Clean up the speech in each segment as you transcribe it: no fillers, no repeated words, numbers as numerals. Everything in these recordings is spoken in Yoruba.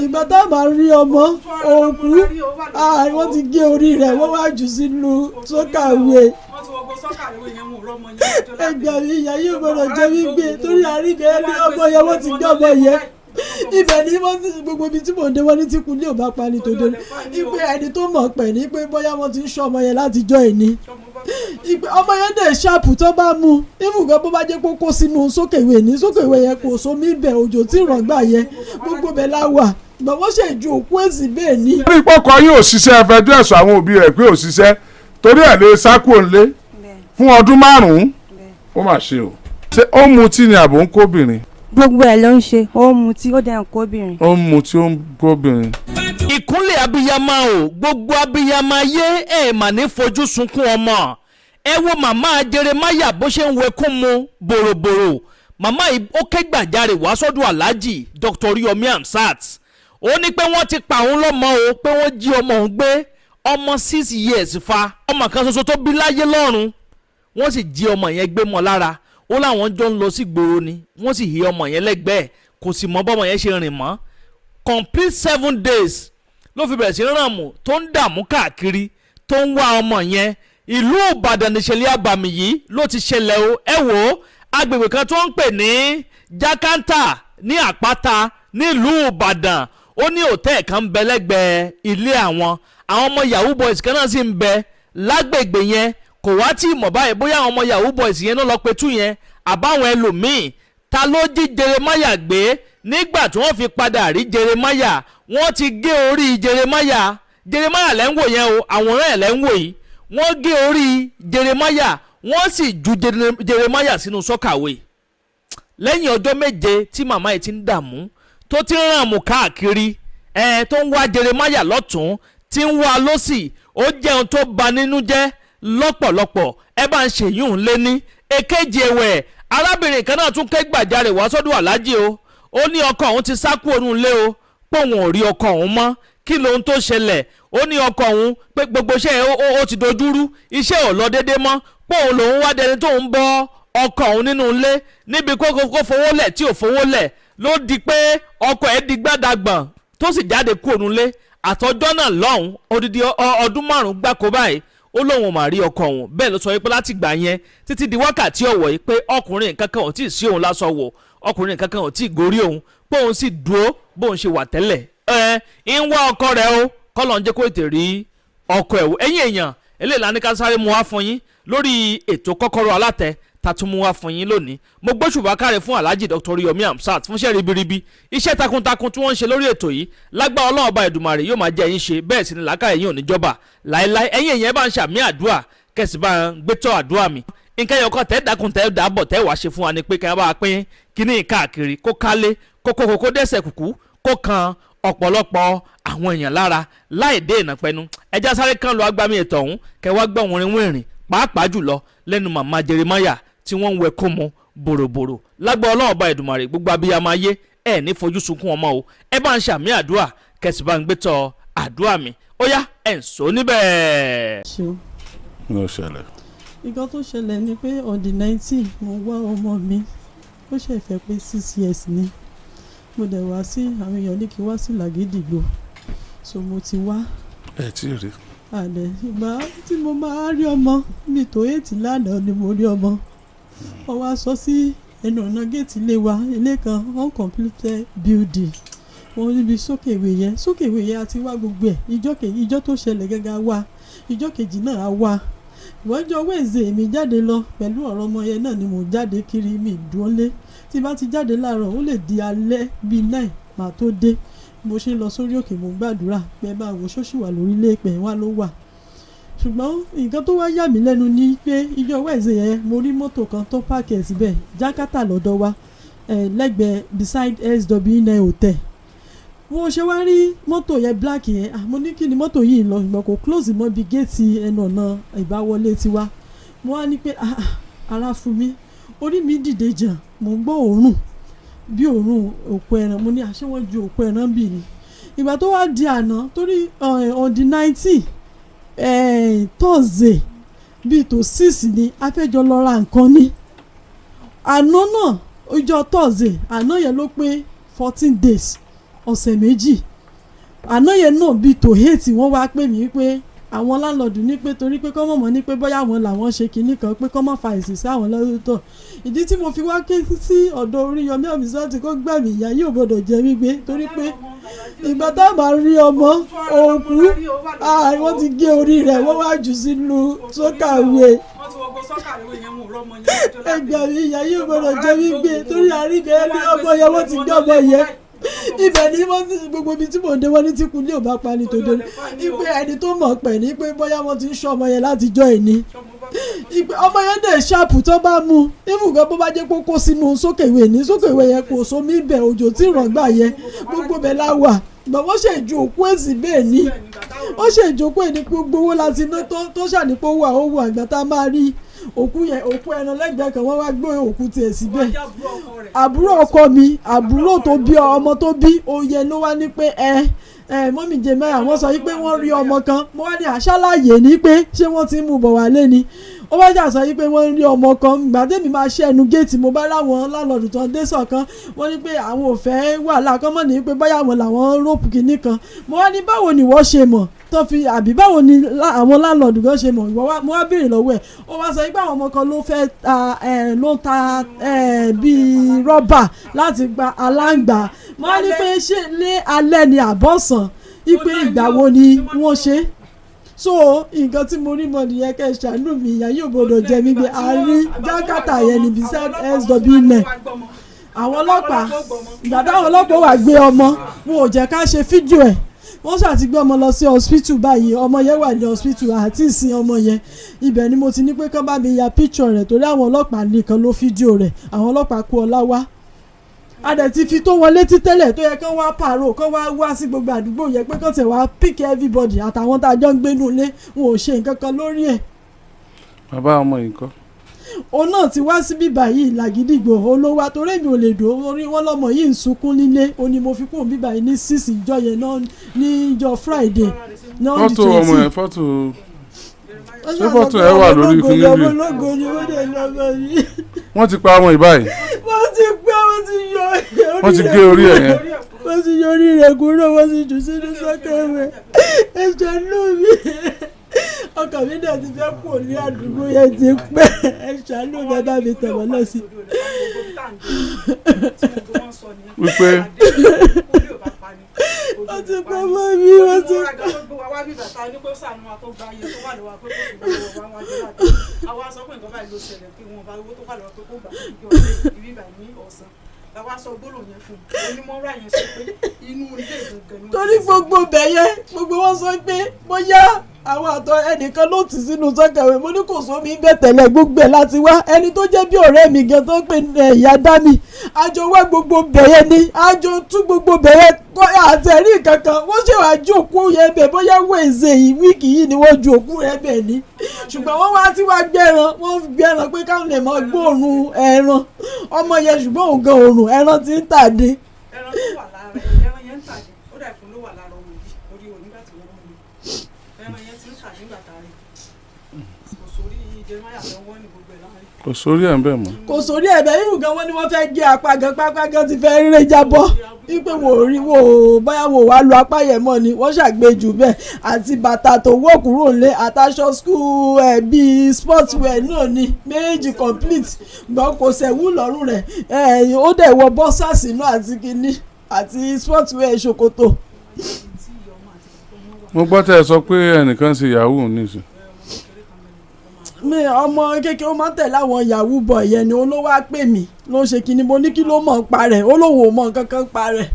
ìgbà tá a máa rí ọmọ òkú wọ́n ti gé orí rẹ̀ wọ́n wá jù sínú sọ́kàwé ẹgbẹ́ mi ìyá yóò gbọ́dọ̀ jẹ́ wípé torí àríbẹ̀ ní ọmọ yẹn wọ́n ti gbé ọmọ yẹn ibẹ̀ ni wọ́n ti gbogbo ibi tí mò ń dé wọ́n ní tí kúnlé ò bá pa ní tòde ipe ẹni tó mọ̀ pẹ̀ ní pé bóyá wọ́n ti ń ṣọ́ ọmọ yẹn látijọ́ ìní ọmọ yẹn dẹ̀ ṣáàpù tó bá mú ìfúnkan bó bá jẹ́ pé kó sínú sókèwé ní sókèwé yẹn kò sómi bẹ̀ òjò tí ìràngbà yẹn gbogbo bẹ̀ la wà gbọ̀ngàn ṣe ju òkú èsì bẹ́ẹ̀ ni. ní pọ́kọ yín ò ṣiṣẹ́ ẹfẹjọ́ ẹ̀sùn àwọn òbí rẹ̀ pé ò ṣiṣẹ́ torí ẹ̀ lè sákò ńlé fún ọdún 5 ó mà ṣe o. ṣé ó ń mutí ni àbò ń kóbìnrin. gbogbo ẹ̀ ló ń ṣe ó ń mutí ó dẹ̀ ń kóbìnrin. ó ń mutí ó ń kóbìnrin. ìkúnlẹ̀ abiyamọ o gbogbo abiyamọ ayé ẹ̀ mà ní fojú sunkún ọmọ ẹ wo màmá Jeremiah bó ṣe ń wẹkún mu bòròbòrò màmá yìí ó ké gbàjarè wá sọ́dọ̀ Alhaji Dr. Oriyomi Hamzat ó ní pé wọ́n ti pa òun lọ́mọ o pé wọ́n jí ọmọ òun gbé ọmọ 6 years fa ọmọ kan ṣoṣo tó bí láyé lọ́run wọ́n sì jí ọmọ yẹn gbé mọ́ lára ó láwọn jọ ń lọ sí gbòòrò ni wọ́n sì hí ọmọ yẹn lẹ́gbẹ̀ẹ́ kò sì mọ bọ́mọ yẹn ṣe rìn mọ́ complete 7 days ló fi bẹ̀rẹ̀ sí ràmù tó ń dààmú káàkiri tó ń wá ọmọ yẹn ìlú Ìbàdàn níṣẹ̀lẹ̀ àbàmì yìí ló ti ṣẹlẹ̀ o ẹ wò ó agbègbè kan tó ń pè ní Jákántà ní Àpáta nílùú Ìbàdàn ó ní òtẹ́ẹ̀ kan ń bẹ lẹ́gbẹ̀ẹ́ ilé àwọn ọmọ yahoo boys kan náà sì ń bẹ lágbègbè yẹn kò wá tí mọ̀ báyìí bóyá àwọn ọmọ yahoo boys yẹn náà lọ pẹ̀tù yẹn àbáwọn ẹlòmíì ta ló jí Jeremiah gbé nígbà tí wọ́n fi padà rí Jeremiah wọ́n ti gé orí Jeremiah lẹ́ ń wò yẹn o àwòrán ẹ̀ lẹ́ ń wò yìí wọ́n gé orí Jeremiah wọ́n sì ju Jeremiah sínú sọ́kàwé lẹ́yìn ọjọ́ 7 tí màmá yìí ti ń dààmú tó ti ń ràmù káàkiri tó ń wá Jeremiah lọ́tún tí ń wá lọ́sì ó jẹun tó bà nínú jẹ́ lọ́pọ̀lọpọ̀ ẹ bá ń ṣèyún lé ní èkejì ẹ̀wẹ̀ arábìnrin kan náà tún ké gbàjarè wá sọ́dọ̀ Alhaji o ó ní ọkọ òun ti sá kúrò nílé o pé òun ò rí ọkọ òun mọ́ kí lóhun tó ṣẹlẹ̀ ó ní ọkọ òun pé gbogbo iṣẹ́ ó ti dojúrú iṣẹ́ ò lọ déédéé mọ́ pé òun lòun wá dẹni tó ń bọ́ ọkọ òun nínú ilé níbi kó fowó lẹ̀ tí ò fowó lẹ̀ ló di pé ọkọ ẹ̀ di gbàdàgbọ̀n tó sì jáde kúrò nílé àtọjọ́ náà lọ́hùn odidi ọdún 5 gbáko báyìí ó lóun mà rí ọkọ òun bẹ́ẹ̀ ló sọ pé láti gbà yẹn títí di wákàtí ọ̀wọ̀ yìí pé ọkùnrin kankan ò tí ì sí òun lásọ wò ọkùnrin kankan ò tí ì gorí òun pé òun sì dúró bóun ṣe wà tẹ́lẹ̀ ń wá ọkọ rẹ̀ o kọ́lọ̀ ń jẹ́ kó ètè rí ọkọ ẹ̀ wò ẹ̀yìn èèyàn eléyìí la ní ká sáré mu wá fún yín lórí ètò Kókórò Alátẹ tàtún mu wá fún yín lónìí mo gbóṣùbà káre fún Alhaji Dr. Oriyomi Hamzat fúnṣẹ́ ribiribi iṣẹ́ takuntakun tí wọ́n ń ṣe lórí ètò yìí lágbára Ọlọ́run ọba Èdùmàrè yóò máa jẹ́ yín ṣe bẹ́ẹ̀ sì ni làákàyè yín ò ní jọba láéláé ẹ̀yin èèyàn bá ń ṣàmì àdúrà kẹ̀sì bá ń gbẹ́tọ̀ àdúrà mi nǹkan ẹ̀yọ̀kan tẹ́ dákun tẹ́ dàbọ̀ tẹ́ wàá ṣe fún wa ni pé kí wọ́n bá pín kíní káàkiri kó kálé kó dẹ́sẹ̀ kùkú kó kan ọ̀pọ̀lọpọ̀ àwọn èèyàn lára láì dé ìnàpẹ́nu ẹja sáré kan lọ agbami ètò ọ̀hún kẹwàá gbọ́ wọn rìnrìn pàápàá jùlọ lẹ́nu màmá Jeremiah tí wọ́n ń wẹ kó mu bòròbòrò lágbọ́ Ọlọ́run ọba Èdùmàrè gbogbo abiyamọ ayé ẹ̀ ní fojú sunkún ọmọ o ẹ bá ń ṣàmì àdúrà kẹsì bá ń gbé tọ àdúrà mi ó yá ẹ̀ ń sọ níbẹ̀. nǹkan tó ṣẹlẹ̀ ni pé on the 19 mo wá ọmọ mi ó ṣe fẹ́ pé 6 years ni mo dẹ̀ wá sí àwọn èèyàn ní kí wá sí Làgídìgbò so mo ti wá. ẹ tí rí. àlẹ́ ìgbà tí mo máa rí ọmọ mi tó 8 lánàá ni mo rí ọmọ wọ́n wá sọ sí ẹnu ọ̀nà géètì ilé wa ilé kan uncompleted building wọ́n níbi sókèwé yẹn àti wá gbogbo ẹ̀ ìjọ́ tó ṣẹlẹ̀ gẹ́gẹ́ wá ìjọ́ kejì náà á wá ìwọ́jọ́ wẹ̀ẹ́sẹ̀ mi jáde lọ pẹ̀lú ọ̀rọ̀ ọmọ yẹn náà ni mo jáde kiri mi ìdúnlé tí bá ti jáde láàárọ̀ ó lè di alẹ́ bíi 9 màá tó dé mo ṣe lọ sórí òkè mo gbàdúrà pé bá wo ṣóṣì wà lórílẹ̀ pẹ̀ wá ló wà ṣùgbọ́n nǹkan tó wá yà mí lẹ́nu ni pé ìjọ wẹ̀ẹ́sẹ̀ yẹn mo rí mọ́tò kan tó páàkì ẹ̀ síbẹ̀ Jákátà lọ́dọ̀ wa lẹ́gbẹ̀ẹ́ beside SW9 hotel mo ṣe wá rí mọ́tò yẹn black yẹn mo ní kí ni mọ́tò yìí lọ ṣùgbọ́n kò close mọ́ bí géètì ẹnu ọ̀nà ìbáwọlé tiwa mo wá ní pé ara fún mi orí mi dìde jàn mo ń gbọ́ òórùn bí òórùn òkú ẹran mo ní àṣé wọ́n ju òkú ẹran bì ní ìgbà tó wá di àná torí on the 19 Thursday bíi tó 6 ni a fẹ́ jọ lọ ra nǹkan ní àná náà ọjọ́ Thursday àná yẹn ló pé 14 days ọ̀sẹ̀ méjì àná yẹn náà bíi tó hate wọ́n wá pè mí pé àwọn láńlọ́ọ̀dù ní pé torí pé kọ́ mọ̀mọ́ ní pé bóyá àwọn làwọn ṣe kinní kan pé kọ́ mọ̀ fa èsì sí àwọn lọ́dọ̀ ìdí tí mo fi wá ké sí ọ̀dọ̀ Oriyomi Hamzat kó gbà mí ìyá yóò gbọ́dọ̀ jẹ mí gbé torí pé ìgbà tá a máa rí ọmọ òkú wọ́n ti gé orí rẹ̀ wọ́n wá jù sínú sọ́kàwé ẹgbẹ́ mi ìyá yóò gbọ́dọ̀ jẹ mí gbé torí àríbẹ̀ ní ọmọ yẹn wọ́n ti gbé ọmọ yẹn ibẹ̀ ni wọ́n ti gbogbo ibi tí mò ń dé wọ́n ní tí kulé ò bá pa ní tòde ipe ẹni tó mọ̀ pẹ̀ ní pé bóyá wọ́n ti ń ṣọ́ ọmọ yẹn láti jọ ẹni ipe ọmọ yẹn dẹ̀ ṣáàpù tó bá mú ibùgbọ́ bó bá jẹ́ kó kó sínú sókèwé ní sókèwé yẹn kò sómi ibẹ̀ òjò tí ìrọ̀gbà yẹn gbogbo bẹ̀ la wà gbọ̀n wọ́n ṣe ìjò òkú èsì bẹ́ẹ̀ ni wọ́n ṣe ìjókòó ẹni pé gbogbo owó láti ná tó ṣànípò wà ó wà àgbà tá a máa rí òkú yẹn òkú ẹran lẹ́gbẹ̀ẹ́ kan wọ́n wá gbé òkú tiẹ̀ síbẹ̀ àbúrò ọkọ mi àbúrò tó bí ọmọ tó bí oyè ló wá ní pé mọ́mì jẹ́mẹ́rà wọ́n sọ wípé wọ́n rí ọmọ kan mo wá ní àṣàlàyé ní pé ṣé wọ́n ti ń mú bọ̀ wálé ni ó bá jà sọ wípé wọ́n rí ọmọ kan ìgbà tẹ́mi máa ṣe ẹnu géètì mo bá láwọn lálọ́ọ̀dù tó ń dé sọ̀kan wọ́n ní pé àwọn ò fẹ́ wàhálà kan mọ̀ ní pé báyà wọn làwọn róòpù kìíní kan mo wá ní báwo ni wọ́n ṣe mọ̀ tó fi àbí báwo ni àwọn lálọ́ọ̀dù kan ṣe mọ̀ mo wá béèrè lọ́wọ́ ẹ̀ ó wá sọ wípé àwọn ọmọ kan ló ta bíi rọ́bà láti gba aláǹgbá mo wá ní pé ṣé ní alẹ́ ni àbọ̀sán ipe ìgbà wo ni wọ́n ṣe so nǹkan tí mo rí mọ nìyẹn kẹ́ ṣàánú mi ìyá yóò gbọdọ̀ jẹ mí gbé àárín jákàtà yẹn ní beside SW9 àwọn ọlọ́pàá ìgbà táwọn ọlọ́pàá wà gbé ọmọ wọn ò jẹ́ ká ṣe fídíò ẹ̀ wọ́n ṣàti gbé ọmọ lọ sí hospital báyìí ọmọ yẹn wà ní hospital àti ìsìn ọmọ yẹn ibẹ̀ ni mo ti ní pé kán bá mi ya picture rẹ̀ torí àwọn ọlọ́pàá nìkan ló fídíò rẹ̀ àwọn ọlọ́pàá kú ọlá wá a dẹ̀ ti fi tó wọn létí tẹ́lẹ̀ tó yẹ kán wá pààrọ̀ kán wá sí gbogbo àdúgbò yẹn pé kán tẹ̀ wá pick everybody àtàwọn tá a jọ ń gbénu ilé wọn ò ṣe nǹkan kan lórí ẹ̀. bàbá ọmọ yìí kọ́. òun náà ti wá síbí báyìí làgídìgbò olówó àtòrí èmi ò lè dùn orí wọn lọmọ yìí ń sunkún nílé ó ní mo fi kún bíbá yìí ní 6 ìjọ yẹn náà níjọ Friday náà di 20. fọ́tò ọmọ yẹn ṣé fọ́tò ẹ wà lórí ikú níbi. ológo ni wọ́n dẹ̀ lọ́mọ yìí. wọ́n ti pa ọmọ yìí báyìí. wọ́n ti gé orí ẹ̀ yẹn. wọ́n ti yọ orí rẹ̀ kúrò wọ́n ti jù sínú sọ́kẹ́wẹ̀ ẹ̀jẹ̀ lù mí ọkàn mi náà ti fẹ́ kú ní àdúgbò yẹn ti pẹ́ ẹ̀ṣẹ̀ lù mí bá mi tẹ̀wọ́ lọ sí. wípé wọ́n ti pẹ́ mọ́ mi wọ́n ti pẹ́. torí gbogbo bẹ̀yẹ gbogbo wọn sọ pé bóyá àwọn àtọ ẹnìkan ló tì sínú sọ́kàwé mo ní kò sómi ń bẹ̀ tẹ́lẹ̀ gbogbo ẹ̀ láti wá ẹni tó jẹ́ bí ọ̀rẹ́ mi gan tó ń pè ìyá dami àjọ wá gbogbo bẹ̀yẹ ni àjọ tún gbogbo bẹ̀yẹ àtẹ̀rí kankan wọ́n ṣe wàá ju òkú yẹn bẹ̀ bóyá wẹ̀ẹ́sẹ̀ yìí wíìkì yìí ni wọ́n ju òkú yẹn bẹ̀ ni ṣùgbọ́n wọ́n wá tí wàá gbẹ̀ràn pé káwọn lè máa gbóòórùn ẹran ọmọ yẹn ṣùgbọ́n òun gan òórùn ẹran ti ń tàdé. ẹran tó wà lára ẹran yẹn ń tàdé ó dà fún ló wà lára ọmọ yìí orí onígbà tí wọ́n mú mi ẹran yẹn ti ń tàdé nígbà tá a rí kò sórí Jeremiah lọ́wọ́ ní gbogbo ẹ̀ láàrin. kò sórí ẹ̀ ń bẹ̀ mọ́. kò sórí ẹ̀ bẹ́ẹ̀ irú gan wọ́n ní wọ́n fẹ́ gé apá gan ti fẹ́ rere jábọ́ wípé wò báyà wò wá lu apá yẹn mọ́ ni wọ́n ṣàgbéjù bẹ́ẹ̀ àti bàtà tó wọ́ kúrò lé àtàṣọ school bíi sportswear náà ni méjì complete gbọ́n kò sẹ̀wú lọ́rùn rẹ̀ ó dẹ̀ wọ bọ́sàsì náà àti kínní àti sportswear ṣòkòtò. mo gbọ́ tẹ́ ẹ sọ pé ẹnìkan ṣe yahoo níṣẹ́. mi ọmọ kékeré ó máa ń tẹ̀lé àwọn yahoo boy yẹn ni ó ló wá pè mí ló ń ṣe kinní mo ní kí ló mọ̀ ń pa rẹ̀ ó lóun ò mọ̀ nǹkan kan pa rẹ̀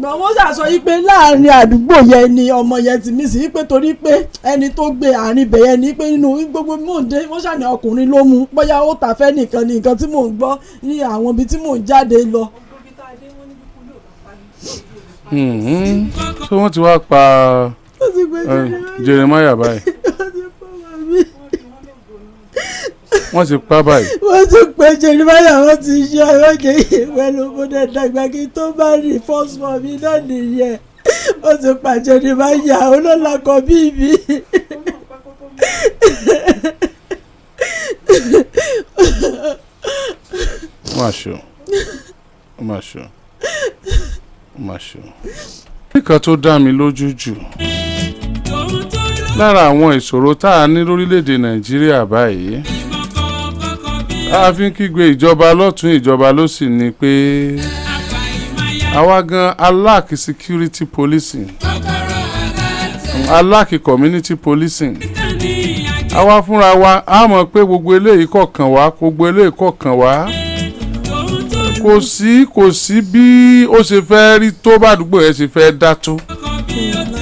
gbọ́n wọ́n ṣàṣọ yí pé láàrin àdúgbò yẹn ni ọmọ yẹn ti mí sí yí pé torí pé ẹni tó gbé àárín ibẹ̀ yẹn ni pé nínú gbogbo mòǹdé wọ́n ṣàní ọkùnrin ló mú bóyá ó tà fẹ́ nìkan ni nǹkan tí mò ń gbọ́ ní àwọn ibi tí mò ń jáde lọ. ṣé wọ́n ti wá pa Jeremiah báyìí. wọ́n ti pa báyìí. wọ́n ti pè Jeremiah wọ́n ti ṣe ọ̀rọ̀kẹ́ pẹ̀lú ọmọdé dàgbà kí tó bá rí first form mi náà nìyẹn wọ́n ti pa Jeremiah olólàkọ̀ bíbí. má ṣe. Masho. Nǹkan tó dá mi lójú jù lára àwọn ìṣòro tá a ní lórílẹ̀‐èdè Nàìjíríà báyìí a fi ń kígbe ìjọba lọ́tún ìjọba lósì ni pé àwa gan aláàkì security policing aláàkì community policing àwa fúnra wa a mọ̀ pé gbogbo eléyìí kọ̀ọ̀kan wá kò sí bí ó ṣe fẹ́ rí tó bá àdúgbò yẹn ṣe fẹ́ dá tó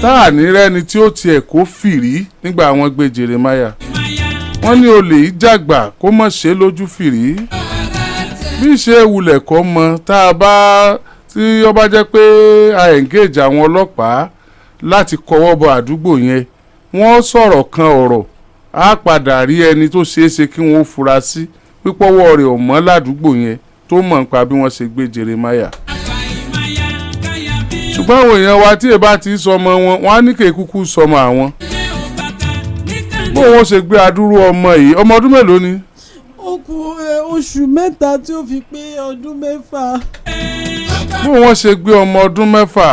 táà ní rẹ́ni tí ó tiẹ̀ kó fìrí nígbà àwọn gbé Jeremiah wọ́n ní olè ìjàgbà kó mọ̀ ṣe lójú fìrí bí ṣe wulẹ̀ kọ́ mọ tá a bá tí ó bá jẹ́ pé a engage àwọn ọlọ́pàá láti kọwọ́ bọ àdúgbò yẹn wọ́n sọ̀rọ̀ kan ọ̀rọ̀ á padà rí ẹni tó ṣeé ṣe kí wọ́n fura sí pípọ́wọ́ rẹ̀ ò mọ́ ládùúgbò yẹn tó mọ̀ nípa bí wọ́n ṣe gbé Jeremiah ṣùgbọ́n àwọn èèyàn wa tí èbá ti sọmọ wọn wọ́n á ní kè kúkú sọmọ àwọn bó wọ́n ṣe gbé adúrú ọmọ yìí ọmọ ọdún mélòó ni. ó kù oṣù mẹ́ta tí ó fi pé ọdún mẹ́fà. bó wọ́n ṣe gbé ọmọ ọdún mẹ́fà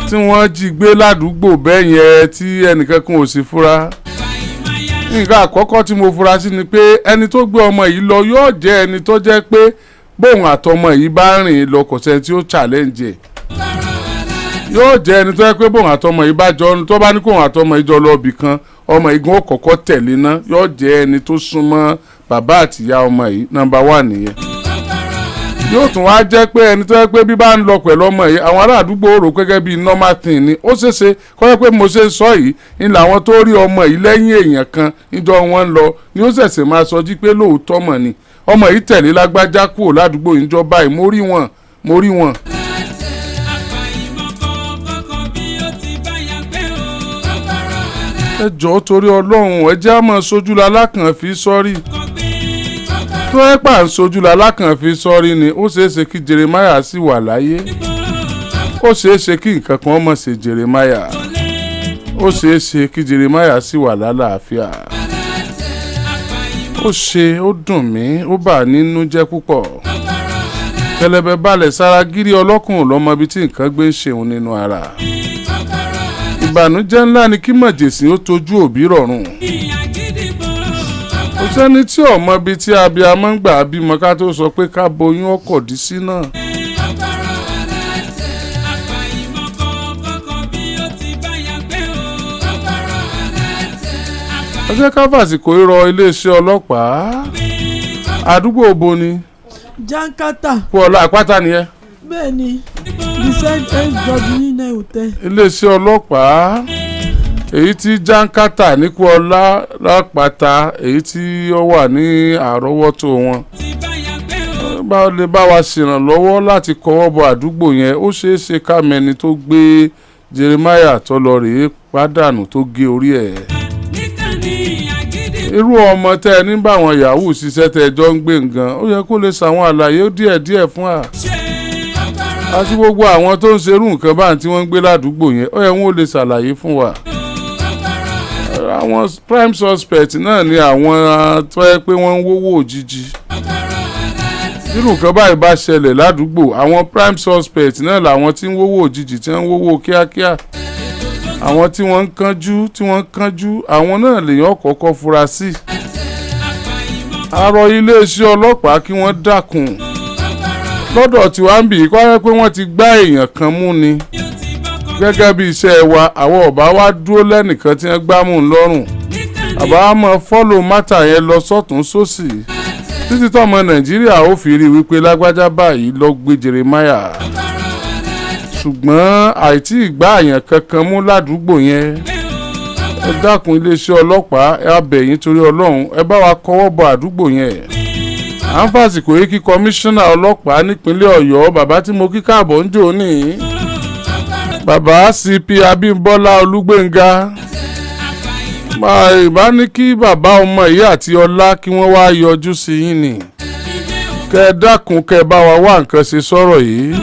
tí wọ́n jí gbé ládùúgbò bẹ́ẹ̀ yẹn tí ẹnìkan kan ò sì fura. nǹkan àkọ́kọ́ tí mo fura sí ni pé ẹni tó gbé ọmọ yìí lọ yóò jẹ́ ẹni tó jẹ́ pé bóun àtọmọ yìí bá rìn lọ kò sẹ́ni tí ó challenge ẹ̀ yóò jẹ́ ẹni tó yẹ pé bóun àtọmọ yìí bá jọ tó bá ní kóun àtọmọ yìí jọ lọ ibì kan ọmọ yìí gan ó kọ́kọ́ tẹ̀lé ná yóò jẹ́ ẹni tó súnmọ́ bàbá àtìyá ọmọ yìí number 1 nìyẹn yóò tún wá jẹ́ pé ẹni tó yẹ pé bí bá ń lọ pẹ̀lú ọmọ yìí àwọn ará àdúgbò rò gẹ́gẹ́ bí normal thing ni ó ṣeéṣe kọ́ yẹ pé mo ṣe sọ yìí ni làwọn tó rí ọmọ yìí lẹ́yìn èèyàn kan níjọ wọn lọ ni ó ṣẹ̀ṣẹ̀ máa sọ jí pé lóòótọ́ mọ̀ ni ọmọ yìí tẹ̀lé lágbájá kúrò ládùúgbò yìí jọ báyìí mo rí wọn. ẹ jọ̀ọ́ torí Ọlọ́run ẹ jẹ́ á máa sojú lalákàn fi sọ́rí tó ẹ pà ń sojú lalákàn fi sọ́rí ni ó ṣeéṣe kí Jeremiah sì wà láyé ó ṣeéṣe kí nǹkan kan má ṣe Jeremiah ó ṣeéṣe kí Jeremiah sì wà lálàáfíà ó dùn mí ó bà nínú jẹ́ púpọ̀ kẹlẹbẹ balẹ̀ sára gírí ọlọ́kùnrin lọ́mọ ibi tí nǹkan gbé ń ṣeun nínú ara ìbànújẹ́ ńlá ni kí mọ̀jèsìn ó tojú òbí rọrùn kò sẹ́ni tí ọmọ ibi tí abiyamọ ń gbà bímọ ká tó sọ pé ká boyún ọkọ̀ dí sí náà. ọjọ́ káfàsì kò rọ iléeṣẹ́ ọlọ́pàá àdúgbò òbo ni. Jankata. Kúọ̀lá àpáta nìyẹn. bẹ́ẹ̀ ni beside Nile hotel. iléeṣẹ́ ọlọ́pàá èyí tí Jankata ní Kúọ̀lá lápáta èyí tí ó wà ní àrọ́wọ́tó wọn. bá lè bá wa ṣèrànlọ́wọ́ láti kọwọ́ bọ àdúgbò yẹn ó ṣeé ṣe ká mẹ́ni tó gbé Jeremiah tó lọ rèé pàdánù tó gé orí ẹ̀. irú ọmọ tẹ ẹ ní báwọn yahoo ṣiṣẹ́ tẹ ẹjọ́ ń gbé nǹkan ó yẹ kó lè ṣàwọn àlàyé díẹ̀díẹ̀ fún wa àti gbogbo àwọn tó ń ṣerú nǹkan báyìí tí wọ́n ń gbé ládùúgbò yẹn ó yẹ wọ́n lè ṣàlàyé fún wa. àwọn prime suspect náà ni àwọn tó yẹ pé wọ́n ń wówó òjijì irú nǹkan báyìí bá ṣẹlẹ̀ ládùúgbò àwọn prime suspect náà làwọn tí ń wówó òjijì tí wọ́n ń wówó kíákíá àwọn tí wọ́n ń kánjú àwọn náà lèèyàn kọ́kọ́ fura sí. àrọ iléeṣẹ́ ọlọ́pàá kí wọ́n dákun lọ́dọ̀ tí wàá ń bì í kọ́ ẹ pé wọ́n ti gbá èèyàn kan mú ni gẹ́gẹ́ bí iṣẹ́ wa àwọn ọ̀bá wa dúró lẹ́nìkan tí wọ́n gbá mú un lọ́rùn àbá wa máa fọ́lò mátà yẹn lọ sọ́tún sósì títí tọ́mọ Nàìjíríà ó fi rí wípé lágbájá báyìí lọ gbé Jeremiah ṣùgbọ́n àìtí ìgbà àyàn kankan mú ládùúgbò yẹn ẹ dákun iléeṣẹ́ ọlọ́pàá ẹ abẹ̀ yín torí Ọlọ́run ẹ bá wa kọwọ́ bọ àdúgbò yẹn à ń fàsìkò yìí kí kọmíṣánná ọlọ́pàá nípínlẹ̀ Ọ̀yọ́ bàbá tí mo kí káàbọ̀ ń jò ní bàbá CP Abímbọ́lá Olúgbénga ìbá ní kí bàbá ọmọ yìí àti ọlá kí wọ́n wá yọjú sí yín ni kẹ ẹ dákun kẹ ẹ bá wa wá nǹkan ṣe sọ̀rọ̀ yìí.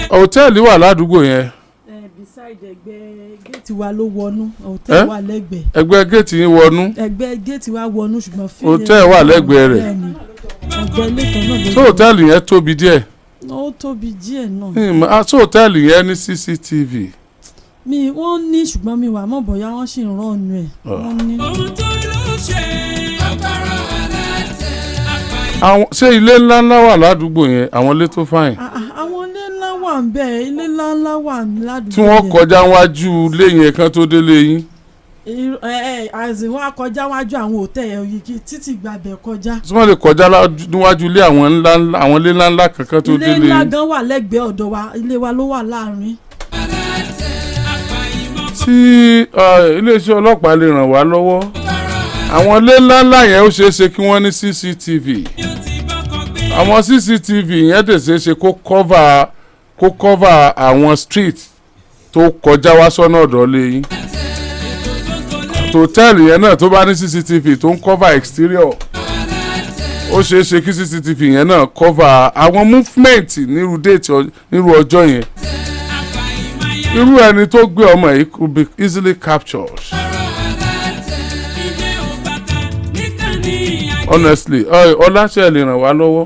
hòtẹ́ẹ̀lì wà ládùúgbò yẹn. beside ẹgbẹ́ géètì wa ló wọnú hòtẹ́ẹ̀lì wà lẹ́gbẹ̀ẹ́. ẹgbẹ́ géètì yín wọnú. ẹgbẹ́ géètì wa wọnú ṣùgbọ́n hòtẹ́ẹ̀lì wà lẹ́gbẹ̀ẹ́ rẹ̀. ẹgbẹ́ ilé kan náà ló so hòtẹ́ẹ̀lì yẹn tóbi díẹ̀. ó tóbi díẹ̀ náà. so hòtẹ́ẹ̀lì yẹn ní CCTV. wọ́n ní ṣùgbọ́n mi wà mọ̀ bóyá wọ́n sì ń rọ́ọ̀nù ẹ̀. wọ́n ní. ṣé ilé ńláńlá wà ládùúgbò yẹn àwọn ilé tó fáyìn. àwọn ilé ńlá wà ń bẹ̀ ilé ńláńlá wà ládùúgbò yẹn. tí wọ́n kọjá wájú ilé yẹn kan tó délé yín. àzìn wọn kọjá wájú àwọn hòtẹ́ẹ̀lì òyìnkì títí gbàbẹ̀ kọjá. tí wọ́n lè kọjá níwájú ilé àwọn ilé ńláńlá kankan tó délé yín. ilé ńlá gan wà lẹ́gbẹ̀ẹ́ ọ̀dọ̀ wa ilé wa ló wà láàrin. tí iléeṣẹ́ ọlọ́pàá lè ràn wá lọ́wọ́ àwọn ilé ńláńlá yẹn ó ṣeé ṣe kí wọ́n ní CCTV àwọn CCTV yẹn dẹ̀ ṣeé ṣe kó cover àwọn street tó kọjá wá sọ́nà ọ̀dọ̀ lẹ́yìn hòtẹ́ẹ̀lì yẹn náà tó bá ní CCTV tó ń cover exterior ó ṣeé ṣe kí CCTV yẹn náà cover àwọn movement nírú date nírú ọjọ́ yẹn irú ẹni tó gbé ọmọ yìí could be easily captured. Honestly ọláṣẹ́ lè ràn wá lọ́wọ́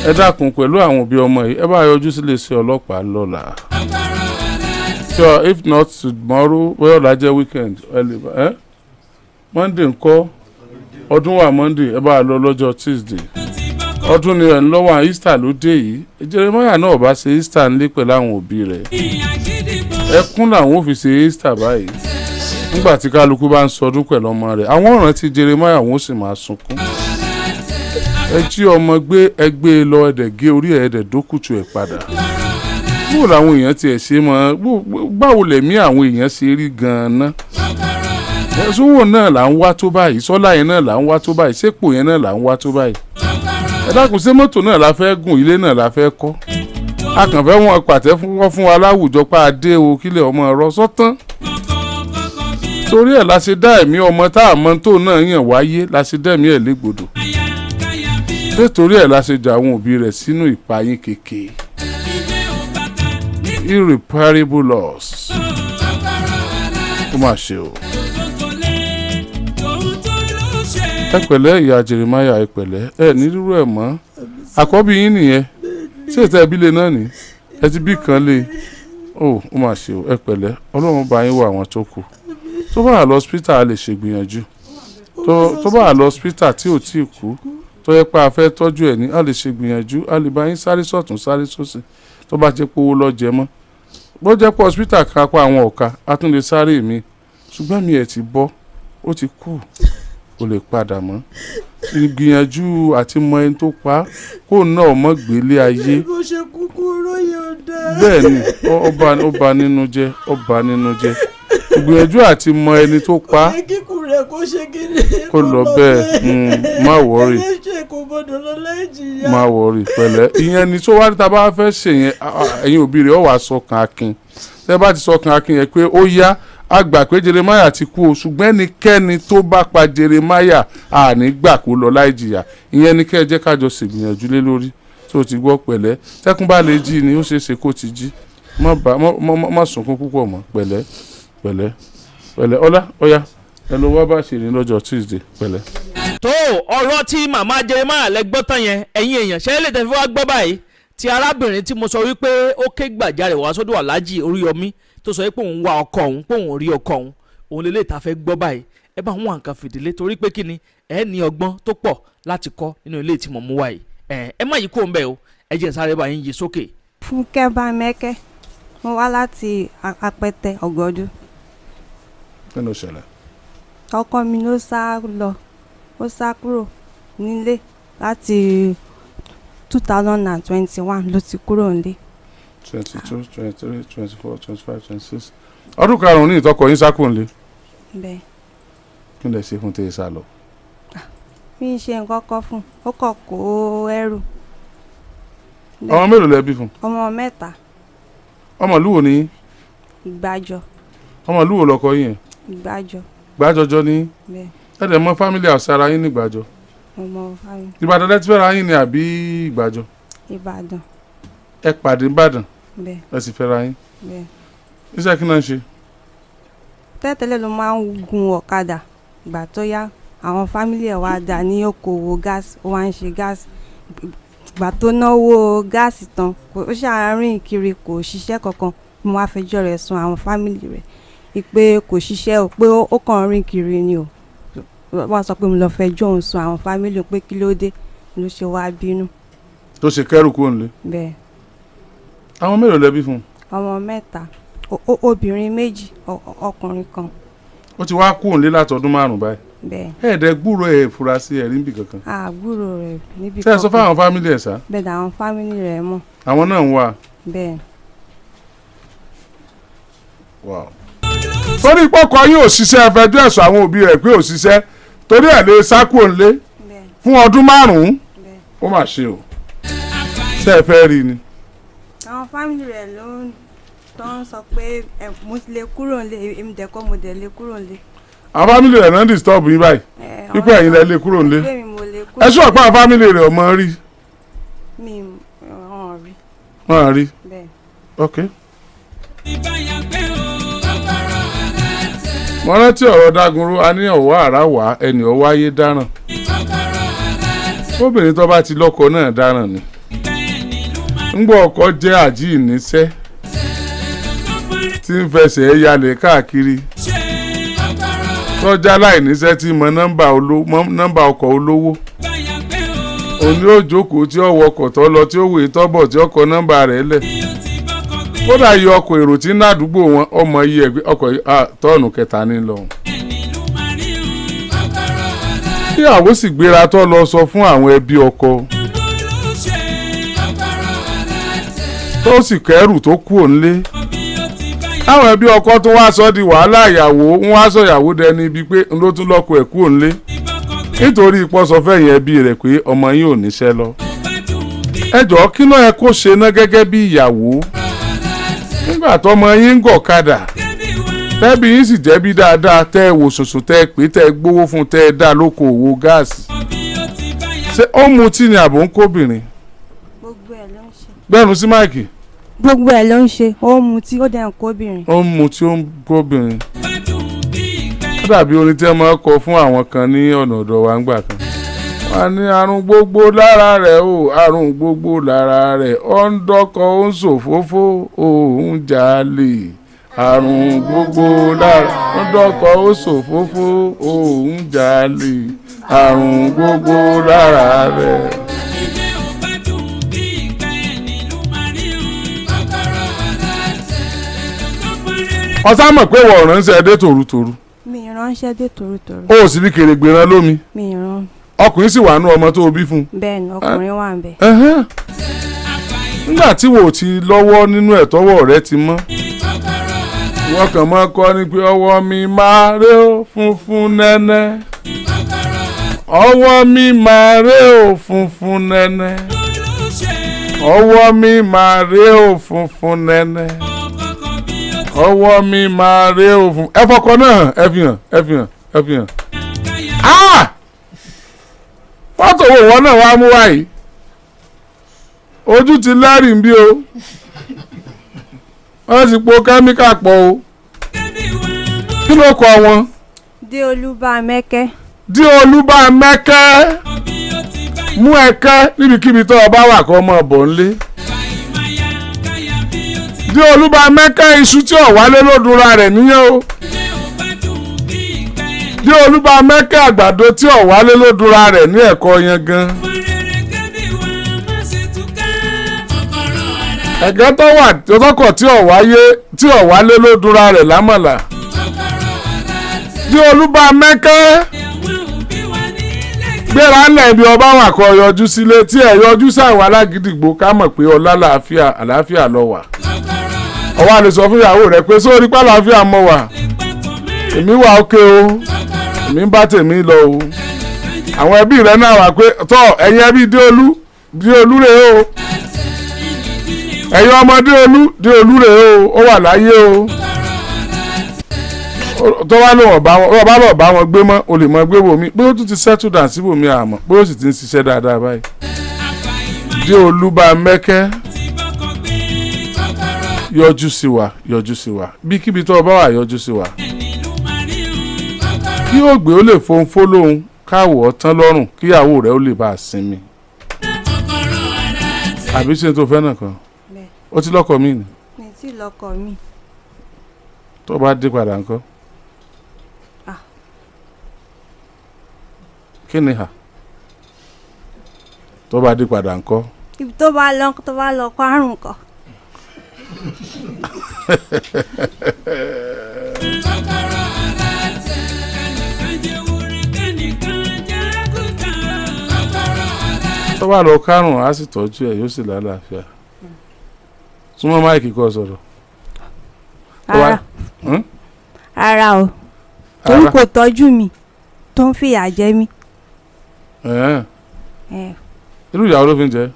ẹ dákun pẹ̀lú àwọn òbí ọmọ yìí ẹ bá yọjú sílé sí ọlọ́pàá lọ́la so if not tomorrow bóyá ọ̀la jẹ́ weekend Monday ńkọ́ ọdún wà Monday ẹ bá lọ lọ́jọ́ Tuesday ọdún ni ẹ̀ ń lọ́wọ́ Easter ló dé yìí Jeremiah náà bá ṣe Easter ńlé pẹ̀lú àwọn òbí rẹ̀ ẹkún làwọn ò fi ṣe Easter báyìí nígbà tí kálukú bá ń sọdún pẹ̀lú ọmọ rẹ̀ àwọn ọ̀ràn tí Jeremiah wọn ó sì máa sunkún ẹ jí ọmọ gbé ẹgbẹ́ lọ ẹ̀dẹ̀ gé orí ẹ̀dẹ̀ dókùtù ẹ̀ padà báwo làwọn èèyàn tiẹ̀ ṣe mọ́ báwo lẹ̀mí àwọn èèyàn ṣe rí gan-an ẹ̀sùnwò náà là ń wá tó báyìí sọ́lá yẹn náà là ń wá tó báyìí sépò yẹn náà là ń wá tó báyìí ẹ dákun ṣé mọ́tò náà la fẹ́ gùn ilé náà la fẹ́ kọ́ a kàn fẹ́ wọn pàtẹ́ fún wa láwùjọ pa adé o kílẹ̀ ọmọ ọ̀rọ̀ sọ́tán torí ẹ̀ la ṣe dá ẹ̀mí ọmọ tá a mọ tó náà yàn wáyé la ṣe dá ẹ̀mí ẹ̀ légbodò nítorí ẹ̀ la ṣe jà àwọn òbí rẹ̀ sínú ìpayín kékeré irreparable loss ó mà ṣe o. ẹ pẹ̀lẹ́ ìyá Jeremiah ẹ pẹ̀lẹ́ ẹ nírúurú ẹ̀ mọ́ àkọ́bí yín nìyẹn ṣé ìtẹ́ ìbílẹ̀ náà ni ẹ ti bí kan lé ó mà ṣe o ẹ pẹ̀lẹ́ Ọlọ́run bá yín wọ àwọn tó kù tó bá wà lọ hospital a lè ṣègbìyànjú tó bá wà lọ hospital tí ò tí ì kú tó yẹ pé a fẹ́ tọ́jú ẹ̀ ní a lè ṣègbìyànjú a lè bá yín sáré sọ̀tún sáré sósì tó bá jẹ́ pé owó lọ jẹ mọ́ bó jẹ́ pé hospital kan pa àwọn ọ̀ka a tún lè sáré mi ṣùgbọ́n mi ẹ̀ ti bọ́ ó ti kú kò lè padà mọ́ ìgbìyànjú àti mọ ẹni tó pa kó náà mọ́ gbélé ayé bó ṣe Kókórò yóò dá. bẹ́ẹ̀ ni ó bà nínú jẹ́ ìgbìyànjú àti mọ ẹni tó pa kíkù rẹ̀ kó ṣe kíni kó lọ bẹ́ẹ̀ má wọ́rì ẹlẹ́ṣẹ̀ kò gbọdọ̀ lọ lẹ́jìyà. má wọ́rì pẹ̀lẹ́ ìyẹn ni tó wá ní ta bá fẹ́ ṣe yẹn ẹ̀yin òbí rẹ̀ ó wàá sọkàn akin tẹ́ bá ti sọkàn akin yẹn pé ó yá a gbà pé Jeremiah ti kú o ṣùgbọ́n ẹnikẹ́ni tó bá pa Jeremiah àní gbà kó lọ láì jìyà ìyẹn ni kẹ́ ẹ jẹ́ kájọ ṣègbìyànjú lé lórí tó ti gbọ́ pẹ̀lẹ́ tẹ́kùn bá lè jí ni ó ṣeé ṣe kó ti jí má sunkún púpọ̀ mọ́ pẹ̀lẹ́ ọlá ọ̀yá ẹ lọ wá bá ṣe ní lọ́jọ́ Tuesday pẹ̀lẹ́. tó ọ̀rọ̀ tí màmá Jeremiah lẹ gbọ́ tán yẹn ẹ̀yin èèyàn ṣẹ́ lè tẹ̀ fi wá gbọ́ báyìí ti arábìnrin tí mo sọ wípé ó ké gbàjarè wá sọ́dọ̀ Alhaji Oriyomi tó sọ pé òun wá ọkọ òun pé òun rí ọkọ òun lélẹ́yìí tá a fẹ́ gbọ́ báyìí ẹ bá wọn nǹkan fìdílé torí pé kí ni ẹ ní ọgbọ́n tó pọ̀ láti kọ́ nínú ilé tí mo mú wáyìí ẹ má yí kó ń bẹ̀ o ẹ jẹ́ sáré bá yín yí sókè. Fúnkẹ́ Bámẹ́kẹ́ mo wá láti Apẹtẹ Ọ̀gọ́dú. kí ló ṣẹlẹ̀. ọkọ mi ló sá kúrò nílé láti 2021 ló ti kúrò nílé. 22, 23, 24, 25, 26. ọdún karùn-ún ní ìtọ́kọ̀ yín sákò ńlẹ̀. bẹ́ẹ̀. kí lẹ ṣe fún tẹ́ ẹ sá lọ. mi ń ṣe nǹkan kan fún ó kàn kó ẹrù. ọmọ mélòó lẹ bí fún. ọmọ 3. ọmọ ìlú wo ni. Ìgbàjọ. ọmọ ìlú wo lọkọ yín. Ìgbàjọ. Gbàjọjọ ni. bẹ́ẹ̀. ẹ dẹ̀ mọ fámílì àṣàrà yín ní Ìgbàjọ. ọmọ fámílì. Ìbàdàn lẹ ti fẹ́ra yín ni àbí Ìgbàjọ. Ìbàdàn. ẹ pàdé Ìbàdàn. bẹ́ẹ̀. ẹ sì fẹ́ra yín. bẹ́ẹ̀. iṣẹ́ kí náà ń ṣe. tẹ́tẹ́lẹ̀ ló máa ń gun ọ̀kadà ìgbà tó yá àwọn fámìlì ẹ̀ wá dà ní okòwò gáàsì ó wá ń ṣe gáàsì ìgbà tó náwó gáàsì tán ó ṣàárín kiri kò ṣiṣẹ́ kankan mo wá fẹjọ́ rẹ̀ sùn àwọn fámìlì rẹ̀ ìpè kò ṣiṣẹ́ o pé ó kàn rìn kiri ni o wọ́n sọ pé mo lọ fẹjọ́ òun sùn àwọn fámìlì pé kí ló dé ló ṣe wá bínú. tó ṣe kẹ́rù kúrò nílé. bẹ́ẹ̀. àwọn mélòó lẹ bí fún un. ọmọ 3 obìnrin 2 ọkùnrin kan. ó ti wá kúrò nílé látọdún 5 báyìí. bẹ́ẹ̀. ẹ̀ẹ́dẹ̀ gbúrò ẹ̀ fura sí ẹ̀rí níbì kankan. gbúrò rẹ̀ níbì kankan. ṣé ẹ sọ fún àwọn fámìlì ẹ̀ sá. bẹ́ẹ̀ àwọn fámìlì rẹ̀ mọ̀. àwọn náà ń wà. bẹ́ẹ̀. wow. torí pọ́kọ yín ò ṣiṣẹ́ ẹfẹjọ́ ẹ̀sùn àwọn òbí rẹ̀ pé ò ṣiṣẹ́ torí ẹ̀ lè sá kúrò nílé fún ọdún 5 ó mà ṣe o ṣé ẹ fẹ́ rí ni. àwọn fámìlì rẹ̀ ló ń sọ pé mo ti lè kúrò nílé èmi dẹ̀kọ́ mo dẹ̀ lè kúrò nílé. àwọn fámìlì rẹ̀ náà ń disturb yín báyìí pípẹ́ ẹ̀yin lẹ lè kúrò nílé ẹ ṣọ́ ọ̀pá fámìlì rẹ̀ ọmọ rí. mi wọ́n rí. bẹ́ẹ̀. ok. mo rántí ọ̀rọ̀ Dágunró a ní ọ̀wọ́ àrá wá ẹnì ọwọ́ ayé dáràn obìnrin tó bá ti lọ́kọ náà dáràn ni ńgbọ́ ọkọ jẹ́ àjíǹníṣẹ́ tí ń fẹsẹ̀ yalẹ̀ káàkiri tọ́jà láìníṣẹ́ tí mọ nọ́mbà ọkọ̀ olówó òní ó jókòó tí ó wọkọ̀ tó lọ tí ó wèé tọ́bọ̀ tí ó kọ nọ́mbà rẹ̀ lẹ̀ kódà yọ ọkọ̀ èrò tí ń ládùúgbò wọn ọmọ iye ẹgbẹ́ ọkọ̀ tọ́ọ̀nù 3 ní lọ. ìyàwó sì gbéra tó lọ sọ fún àwọn ẹbí ọkọ tó sì kẹ́rù tó kú òǹlé àwọn ẹbí ọkọ tó wá sọ di wàhálà ìyàwó ń wá sọ ìyàwó dẹni ibi pé ń ló tún lọ́kọ ẹ̀ kú òǹlé nítorí ìpọ́sọfẹ́yìn ẹbí rẹ̀ pé ọmọ yín ò níṣẹ́ lọ. ẹ jọ̀ọ́ kí ló yẹ kó ṣe ná gẹ́gẹ́ bí ìyàwó nígbà tọmọ yín ń gọ̀kadà tẹ́bí yín sì jẹ́ bí dáadáa tẹ́ ẹ wò ṣoṣo tẹ́ ẹ pé tẹ́ ẹ gbówó fún tẹ́ ẹ dá lóko òwò gáàsì ṣé ó mutí ni àbò ń kóbìnrin. gbogbo ẹ̀ ló ń ṣe. gbẹ́nu sí máìkì. gbogbo ẹ̀ ló ń ṣe ó mutí ó dẹ̀ ń kóbìnrin. ó ń mutí ó ń kóbìnrin. ó dàbí orin tí ẹ máa kọ fún àwọn kan ní ọ̀nà ọ̀dọ̀ wa ńgbà kan. wọ́n ní àrùn gbogbo lára rẹ̀ o àrùn gbogbo lára rẹ̀ ó ń dọ́kọ̀ ó ń ṣòfófó ó ń jalè. àrùn gbogbo lára ó ń dọ́kọ̀ ó ṣòfófó ó ń jalè. àrùn gbogbo lára rẹ̀. ọ̀sán mọ̀ pé wọ́n ránṣẹ́ dé tòrútòrú. mi ránṣẹ́ dé tòrútòrú. ó sì rí kèrègbè rán lómi. mi rán. ọkùnrin sì wà nú ọmọ tó bí fún. bẹ́ẹ̀ni ọkùnrin wà ń bẹ̀. nígbà tí wò ó ti lọ́wọ́ nínú ẹ̀ tọ́wọ́ rẹ ti mọ́. wọ́n kàn máa kọ́ ni pé ọwọ́ mi máa ré ó funfun nẹ́nẹ́. ọwọ́ mi máa ré ó funfun nẹ́nẹ́. ọwọ́ mi máa ré ó funfun nẹ́nẹ́. ọwọ́ mi máa ré òfun ẹ fọkọ náà ẹ fi hàn. fọ́tò wo wọn náà wá mú wáyé ojú ti lẹ́rìí bí o wọ́n ti po kẹ́míkà pọ̀ o kí ló kọ wọn. Olúbámẹ́kẹ́. Olúbámẹ́kẹ́ mú ẹ̀kẹ́ níbikíbi tó o bá wà kó ọmọ ọ̀bọ̀ ńlé. Olúbámẹ́kẹ́ iṣu tí ò wálé ló dunra rẹ̀ níyẹn o. Olúbámẹ́kẹ́ àgbàdo tí ò wálé ló dunra rẹ̀ ní ẹ̀kọ́ yẹn gan. ẹ̀gẹ́ tó wà tọkọ̀ tí ò wálé ló dunra rẹ̀ lámàlà. Olúbámẹ́kẹ́ gbéra ńlẹ̀ ibi ọba wà kó yọjú sílé tí ẹ̀ yọjú sáwọn Alágídìgbò ká mọ̀ pé ọlá àlàáfíà lọ wà. ọwọ́ àlè sọ fún ìyàwó rẹ̀ pé sórí pàlàáfíà mọ̀ wà èmi wà ókè o èmi ń bá tèmi lọ o àwọn ẹbí rẹ̀ náà wà pé tọ́ ẹ̀yin ẹbí Déolú rèé o ẹ̀yin ọmọ Déolú rèé o ó wà láyé o tó wá lóun ọba lọ bá wọn gbé mọ́ o lè mọ gbé bòmí pé ó tún ti settle down sí bòmí àmọ́ pé ó sì ti ń ṣiṣẹ́ dáadáa báyìí. Olúbámẹ́kẹ́ yọjú sí wa bí kíbi tó o bá wà yọjú sí wa kí ó gbé ó lè fohùn fólóhùn káwọ̀ tán lọ́rùn kíyàwó rẹ̀ ó lè bá a sinmi. Àbí ṣe tó fẹ́ náà kan ó ti lọ́kọ mi ni. mi ti lọ́kọ mi. Tó bá dé padà ńkọ́. Kí ni hà? Tó bá dé padà ńkọ́. Ibi tó bá lọ kó àrùn kan. Tó bá lọ kárùn á sì tọ́jú ẹ̀ yóò sì lálàáfíà. Súnmọ́ máìkì kọ́ sọ̀rọ̀. Rárá o torí kò tọ́jú mi tó ń fìyà jẹ mí. Irú ìyàwó ló fi ń jẹ?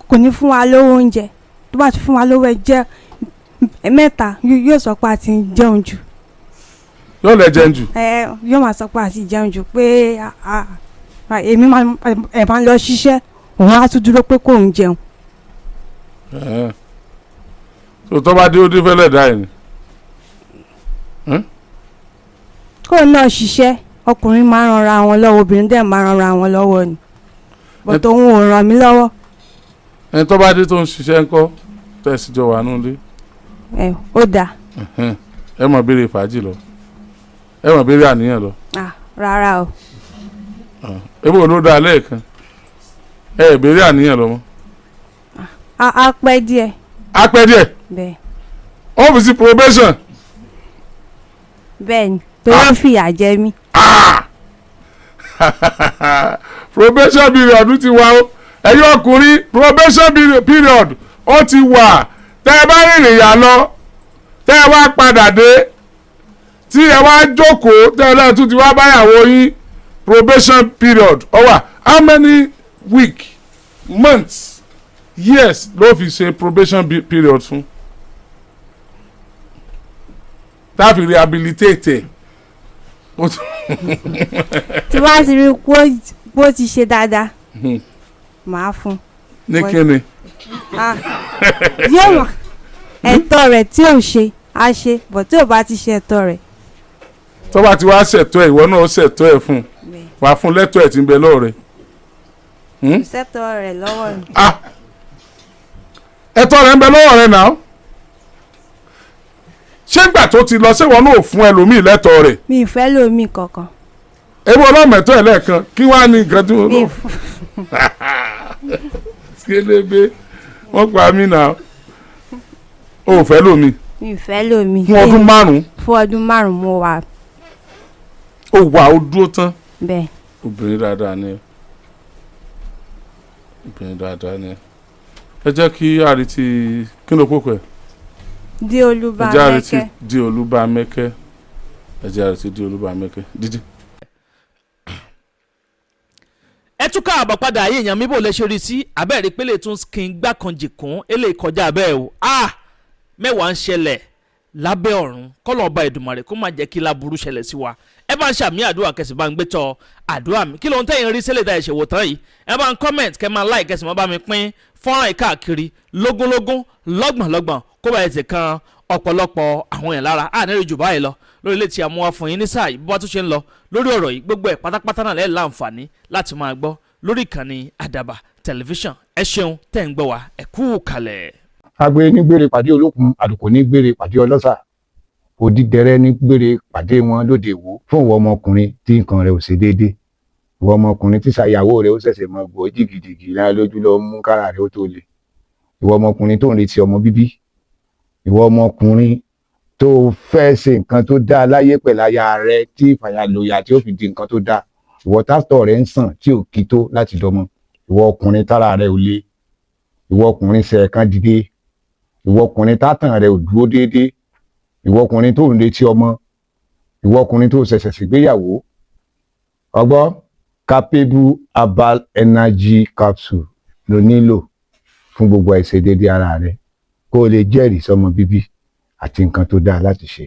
Kò ní fún wa lówó oúnjẹ, tó bá ti fún wa lówó ẹjẹ mẹ́ta yóò sọ pé a ti jẹun jù. Yóò lẹ jẹun jù? Yóò máa sọ pé a ti jẹun jù pé èmi máa ń lọ ṣiṣẹ́ òun á tún dúró pé kò ń jẹun. Tó bá dé ó dé fẹ́lẹ̀ dá ẹ̀ ni. Kó náà ṣiṣẹ́ ọkùnrin máa ń ranra wọn lọ́wọ́ obìnrin dẹ̀ máa ń ranra wọn lọ́wọ́ ni bọ̀tọ̀ òun ò ràn mí lọ́wọ́. Ẹni tó bá dé tó ń ṣiṣẹ́ ńkọ́ tẹ̀sí jọ wà nílé. Ó dáa. Ẹ mọ̀ béèrè fàájì lọ ẹ mọ̀ béèrè àníyàn lọ. Rárá o. Ebo ló dáa lẹ́ẹ̀kan ẹ béèrè àníyàn lọ mọ́. A pẹ́ díẹ̀. A pẹ́ díẹ̀. Bẹ́ẹ̀. Ọ́fíìsì probation. Bẹ́ẹ̀ni torí ó fìyà jẹ mí. Probation period ti wà ó ẹ̀yin ọkùnrin probation period ó ti wà tẹ́ ẹ bá rìnrìn yà lọ tẹ́ ẹ wá padà dé tí ẹ wá jókòó tẹ́ ẹ lẹ́yìn tún ti wá báyàwó yín probation period ó wà how many week months years ló fi ṣe probation period fún tá a fi rehabilitate tí wàá ti rí bó ti ṣe dáadáa màá fún. ní kíni. yóò mọ ẹ̀tọ́ rẹ̀ tí ò ṣe á ṣe bọ̀ tí ò bá ti ṣe ẹ̀tọ́ rẹ̀. tó bá ti wá ṣètò ẹ̀ ìwọ náà ó ṣètò ẹ̀ fún wàá fún lẹ́tọ̀ ẹ̀ tí ń bẹ lọ́wọ́ rẹ̀. ṣètò rẹ̀ lọ́wọ́ rẹ̀. ẹ̀tọ́ rẹ̀ ń bẹ lọ́wọ́ rẹ̀ náà ṣé ìgbà tó ti lọ ṣé wọn náà fún ẹlòmíì lẹ́tọ̀ọ́ rẹ̀. mi ì fẹ́ lómi kankan. ebi ọlọ́mẹ̀tọ́ ẹ̀ lẹ́ẹ̀kan kí wọ́n á ní nǹkan tí wọ́n lọ. kélébé wọ́n pa mí náà o ò fẹ́ lómi. mi ì fẹ́ lómi. fún ọdún márùn-ún. fún ọdún márùn-ún mo wà. ó wà ó dúró tán. bẹ́ẹ̀. obìnrin dáadáa ni obìnrin dáadáa ni ẹ jẹ́ kí àrètí kí ló kókò ẹ̀. di Olúbamẹ́kẹ́. di Olúbamẹ́kẹ́ ẹ jẹ́ àrètí di Olúbamẹ́kẹ́ dídí. ẹ tún káàbọ̀ padà ayé èèyàn mi bò lè ṣe rí sí abẹ́rẹ́ pélé tún kí n gbá kan jìkún eléyìí kọjá abẹ́ o mẹ́wàá ń ṣẹlẹ̀ lábẹ́ ọ̀run kọ́lọ̀ ọba Èdùmàrè kó má jẹ́ kí láburú ṣẹlẹ̀ sí wa ẹ bá ń ṣàmì àdúrà kẹsì bá ń gbé tọ àdúrà mi kí ló ń tẹ̀yìn rí sílẹ̀ tá ẹ̀ ṣèwò tán yìí ẹ bá ń comment kẹ́ máa like kẹsì máa bá mi pín fọ́nrán ìkáàkiri lógúnlógún lọ́gbọ̀nlọ́gbọ̀n kó bá ẹ̀ ti kan ọ̀pọ̀lọpọ̀ àwọn èèyàn lára àníri jù báyìí lọ lórí ilé tí a mú wá fún yín ní sáà yìí bó bá tún ṣe ń lọ lórí ọ̀rọ̀ yìí gbogbo ẹ̀ pátápátá náà lẹ́ẹ̀ láǹfààní láti máa gbọ́ lórí ìkànnì àdàbà tẹlifíṣàn ẹ ṣeun tẹ́ ń gbọ́ wa ẹ kú kalẹ̀. agbe ní gbére pàdé olókun àdùkò ní gbére pàdé ọlọ́sà òdìdẹrẹ́ ní gbére pàdé wọn lóde ìwò fún ìwọ ọmọkùnrin tí nǹkan rẹ̀ ò ṣe déédé ìwọ ọmọkùnrin tí ṣàyàwó rẹ̀ ó ṣẹ̀ṣẹ̀ mọ gbọ́ jìgìjìgì náà lójú lọ mú kára rẹ̀ ó tó le ìwọ ọmọkùnrin tó ń retí ọmọ bíbí ìwọ ọmọkùnrin tó fẹ́ ṣe nǹkan tó dáa láyé pẹ̀lú aya rẹ̀ tí ìfàyàlòyà tí ó fi di nǹkan tó dáa ìwọ tátọ̀ rẹ̀ ń sàn tí ò kí tó láti dọmọ ìwọ ọkùnrin tára rẹ̀ ò le ìwọ ọkùnrin ṣẹ̀ẹ̀kan dìde ìwọ ọkùnrin tátàn rẹ̀ ò dúró déédéé ìwọ ọkùnrin tó ń retí ọmọ ìwọ ọkùnrin tó ṣẹ̀ṣẹ̀ ṣègbéyàwó ọgbọ́ capable herbal energy capsule ló nílò fún gbogbo àìṣedéédéé ara rẹ̀ kó o lè jẹ́rìí sọmọ bíbí àti nǹkan tó dáa láti ṣe.